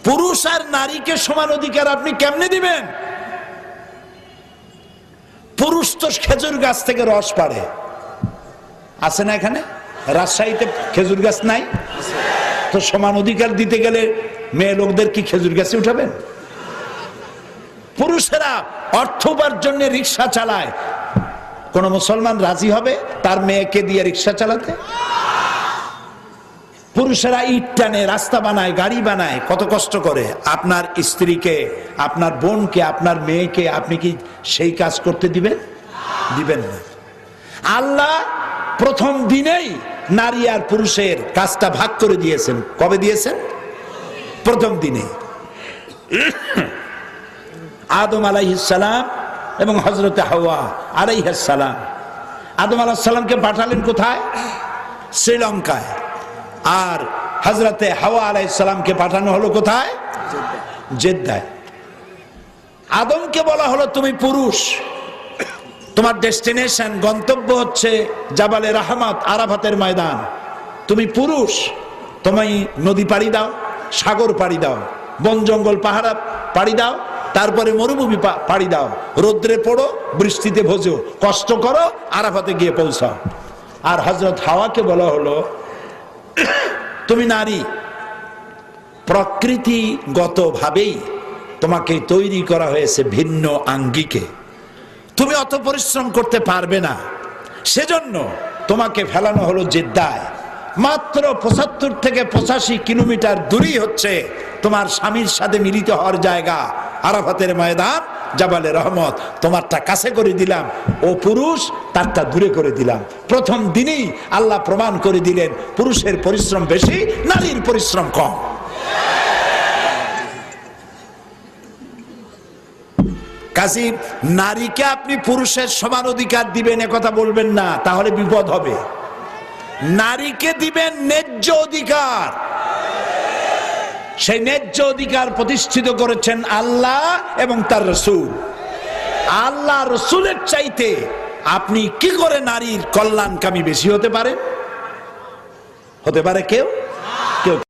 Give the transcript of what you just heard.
পুরুষ আর নারীকে সমান অধিকার আপনি কেমনে দিবেন? পুরুষ তো খেজুর গাছ থেকে রস পাড়ে, আছে না? এখানে রাজশাহীতে খেজুর গাছ নাই? তো সমান অধিকার দিতে গেলে মেয়ে লোকদের কি খেজুর গাছে উঠাবেন? পুরুষেরা অর্থ উপার্জনের রিক্সা চালায়, কোন মুসলমান রাজি হবে তার মেয়েকে দিয়ে রিক্সা চালাতে? পুরুষেরা ইট টানে, রাস্তা বানায়, গাড়ি বানায়, কত কষ্ট করে। আপনার স্ত্রীকে, আপনার বোনকে, আপনার মেয়েকে আপনি কি সেই কাজ করতে দিবেন? দিবেন না। আল্লাহ প্রথম দিনেই নারী আর পুরুষের কাজটা ভাগ করে দিয়েছেন। কবে দিয়েছেন? প্রথম দিনে। আদম আলাইহিস সালাম এবং হযরতে হাওয়া আলাইহিস সালাম। আদম আলাইহিস সালামকে পাঠালেন কোথায়? শ্রীলঙ্কায়। আর হযরতে হাওয়া আলাইহিস সালামকে পাঠানো হলো কোথায়? জেদ্দায়। আদমকে বলা হলো তুমি পুরুষ, তোমার ডেস্টিনেশন, গন্তব্য হচ্ছে জাবালে রাহমাত, আরাফাতের ময়দান। তুমি পুরুষ, তুমি নদী পাড়ি দাও, সাগর পাড়ি দাও, বন জঙ্গল পাহাড় পাড়ি দাও, তারপরে মরুভূমি পাড়ি দাও, রোদ্রে পড়ো, বৃষ্টিতে ভোজো, কষ্ট করো, আরাফাতে গিয়ে পৌঁছাও। আর হযরত হাওয়াকে বলা হলো তুমি নারী, প্রকৃতিগতভাবেই তোমাকে তৈরি করা হয়েছে ভিন্ন আঙ্গিকে, তুমি অত পরিশ্রম করতে পারবে না, সেজন্য তোমাকে ফেলানো হলো জেদ্দায়। মাত্র ৭৫ থেকে ৮৫ কিলোমিটার দূরেই হচ্ছে তোমার স্বামীর সাথে মিলিত হওয়ার জায়গা, আরাফাতের ময়দান, জাবালে রহমত। তোমারটা কাছে করে দিলাম, ও পুরুষ তারটা দূরে করে দিলাম। প্রথম দিনেই আল্লাহ প্রমাণ করে দিলেন পুরুষের পরিশ্রম বেশি, নারীর পরিশ্রম কম। কাজী নারীকে আপনি পুরুষের সমান অধিকার দিবেন এ কথা বলবেন না, তাহলে বিপদ হবে। নারীকে দিবেন ন্যায্য অধিকার। সেই ন্যায্য অধিকার প্রতিষ্ঠিত করেছেন আল্লাহ এবং তার রাসূল। আল্লাহ রাসূলের চাইতে আপনি কি করে নারীর কল্যাণকামী বেশি হতে পারে? হতে পারে কেউ?